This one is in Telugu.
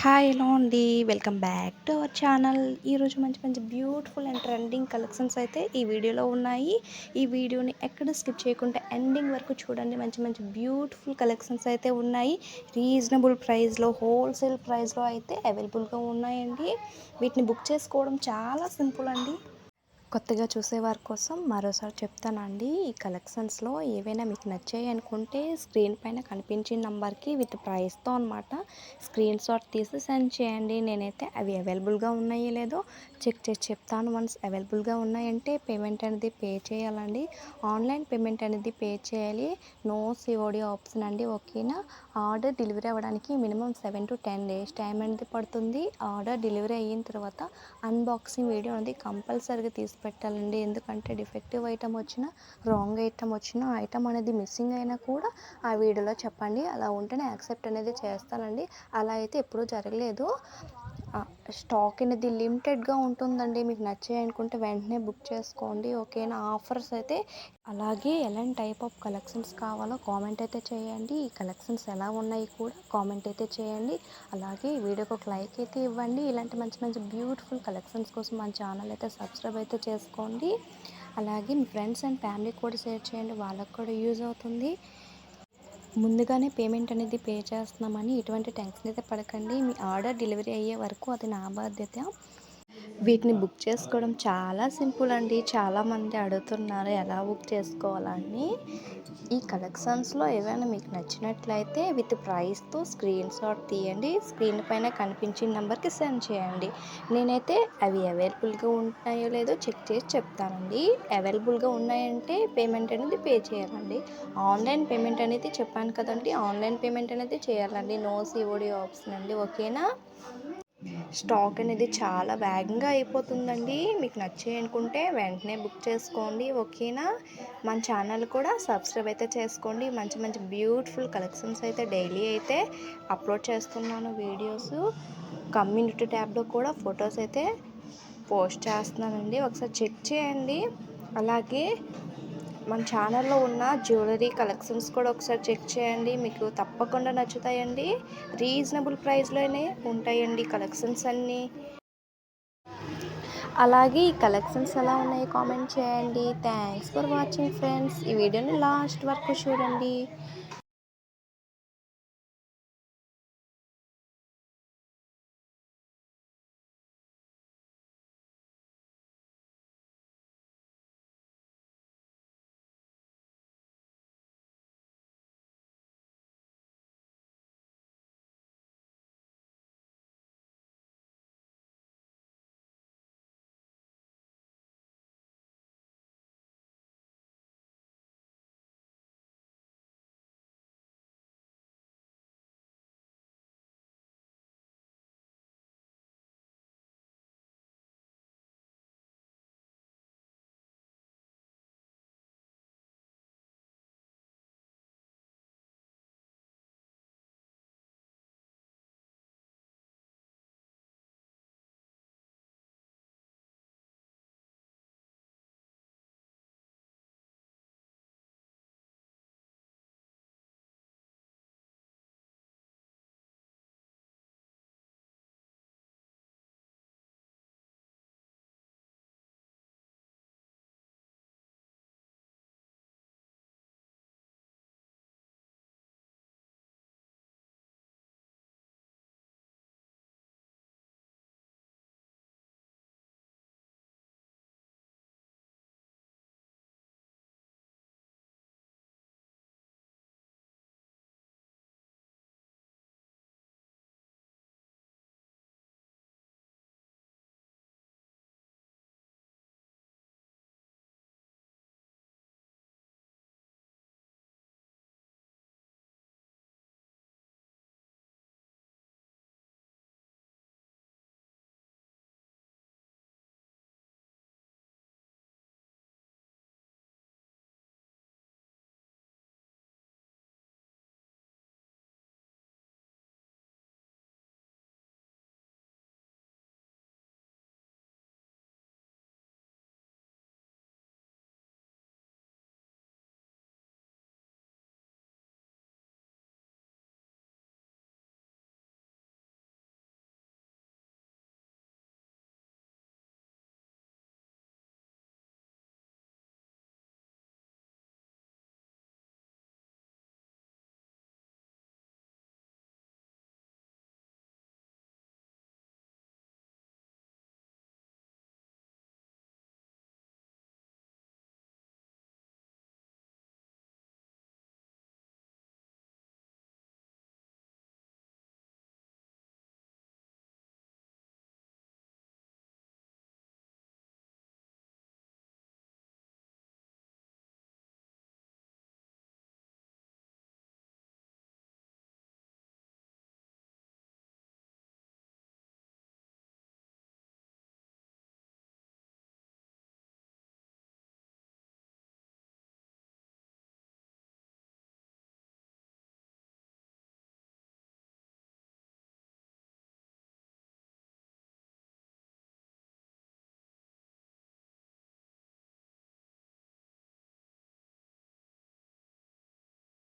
హాయ్ హలో అండి. Welcome back to our channel. ఈరోజు మంచి మంచి బ్యూటిఫుల్ అండ్ ట్రెండింగ్ కలెక్షన్స్ అయితే ఈ వీడియోలో ఉన్నాయి. ఈ వీడియోని ఎక్కడ స్కిప్ చేయకుండా ఎండింగ్ వరకు చూడండి. మంచి మంచి బ్యూటిఫుల్ కలెక్షన్స్ అయితే ఉన్నాయి. రీజనబుల్ ప్రైస్లో, హోల్సేల్ ప్రైస్లో అయితే అవైలబుల్గా ఉన్నాయండి. వీటిని బుక్ చేసుకోవడం చాలా సింపుల్ అండి. కొత్తగా చూసేవారి కోసం మరోసారి చెప్తానండి. ఈ కలెక్షన్స్లో ఏవైనా మీకు నచ్చాయి అనుకుంటే స్క్రీన్ పైన కనిపించిన నంబర్కి విత్ ప్రైస్తో అనమాట స్క్రీన్ షాట్ తీసి సెండ్ చేయండి. నేనైతే అవి అవైలబుల్గా ఉన్నాయో లేదో చెక్ చేసి చెప్తాను. వన్స్ అవైలబుల్గా ఉన్నాయంటే పేమెంట్ అనేది పే చేయాలండి. ఆన్లైన్ పేమెంట్ అనేది పే చేయాలి. నో సిఓడి ఆప్షన్ అండి. ఓకేనా. ఆర్డర్ డెలివరీ అవ్వడానికి మినిమం 7 to 10 days టైం అనేది పడుతుంది. ఆర్డర్ డెలివరీ అయిన తర్వాత అన్బాక్సింగ్ వీడియో అనేది కంపల్సరీగా తీసి పెట్టాలండి. ఎందుకంటే డిఫెక్టివ్ ఐటమ్ వచ్చినా, రాంగ్ ఐటమ్ వచ్చినా, ఐటమ్ అనేది మిస్సింగ్ అయినా కూడా ఆ వీడియోలో చెప్పండి. అలా ఉంటేనే యాక్సెప్ట్ అనేది చేస్తానండి. అలా అయితే ఎప్పుడూ జరగలేదు. స్టాక్ అనేది లిమిటెడ్గా ఉంటుందండి. మీకు నచ్చాయి అనుకుంటే వెంటనే బుక్ చేసుకోండి. ఓకేనా. ఆఫర్స్ అయితే అలాగే ఎలాంటి టైప్ ఆఫ్ కలెక్షన్స్ కావాలో కామెంట్ అయితే చేయండి. ఈ కలెక్షన్స్ ఎలా ఉన్నాయి కూడా కామెంట్ అయితే చేయండి. అలాగే ఈ వీడియోకి ఒక లైక్ అయితే ఇవ్వండి. ఇలాంటి మంచి మంచి బ్యూటిఫుల్ కలెక్షన్స్ కోసం మన ఛానల్ అయితే సబ్స్క్రైబ్ అయితే చేసుకోండి. అలాగే మీ ఫ్రెండ్స్ అండ్ ఫ్యామిలీకి కూడా షేర్ చేయండి. వాళ్ళకు కూడా యూజ్ అవుతుంది. ముందుగానే పేమెంట్ అనేది పే చేస్తున్నామని ఎటువంటి టెన్షన్ అయితే పడకండి. మీ ఆర్డర్ డెలివరీ అయ్యే వరకు అది నా బాధ్యత. వీటిని బుక్ చేసుకోవడం చాలా సింపుల్ అండి. చాలామంది అడుగుతున్నారు ఎలా బుక్ చేసుకోవాలని. ఈ కలెక్షన్స్లో ఏవైనా మీకు నచ్చినట్లయితే విత్ ప్రైస్తో స్క్రీన్ షాట్ తీయండి. స్క్రీన్ పైన కనిపించిన నెంబర్కి సెండ్ చేయండి. నేనైతే అవి అవైలబుల్గా ఉన్నాయో లేదో చెక్ చేసి చెప్తానండి. అవైలబుల్గా ఉన్నాయంటే పేమెంట్ అనేది పే చేయాలండి. ఆన్లైన్ పేమెంట్ అనేది చెప్పాను కదండి. ఆన్లైన్ పేమెంట్ అనేది చేయాలండి. నో సిఓడి ఆప్షన్ అండి. ఓకేనా. స్టాక్ అనేది చాలా వేగంగా అయిపోతుందండి. మీకు నచ్చాయి అనుకుంటే వెంటనే బుక్ చేసుకోండి. ఓకేనా. మన ఛానల్ కూడా సబ్స్క్రైబ్ అయితే చేసుకోండి. మంచి మంచి బ్యూటిఫుల్ కలెక్షన్స్ అయితే డైలీ అయితే అప్లోడ్ చేస్తున్నాను వీడియోస్. కమ్యూనిటీ ట్యాబ్లో కూడా ఫొటోస్ అయితే పోస్ట్ చేస్తున్నానండి. ఒకసారి చెక్ చేయండి. అలాగే మన ఛానల్లో ఉన్న జ్యువెలరీ కలెక్షన్స్ కూడా ఒకసారి చెక్ చేయండి. మీకు తప్పకుండా నచ్చుతాయండి. రీజనబుల్ ప్రైస్లోనే ఉంటాయండి కలెక్షన్స్ అన్నీ. అలాగే ఈ కలెక్షన్స్ ఎలా ఉన్నాయో కామెంట్ చేయండి. Thanks for watching friends. ఈ వీడియోని లాస్ట్ వరకు చూడండి.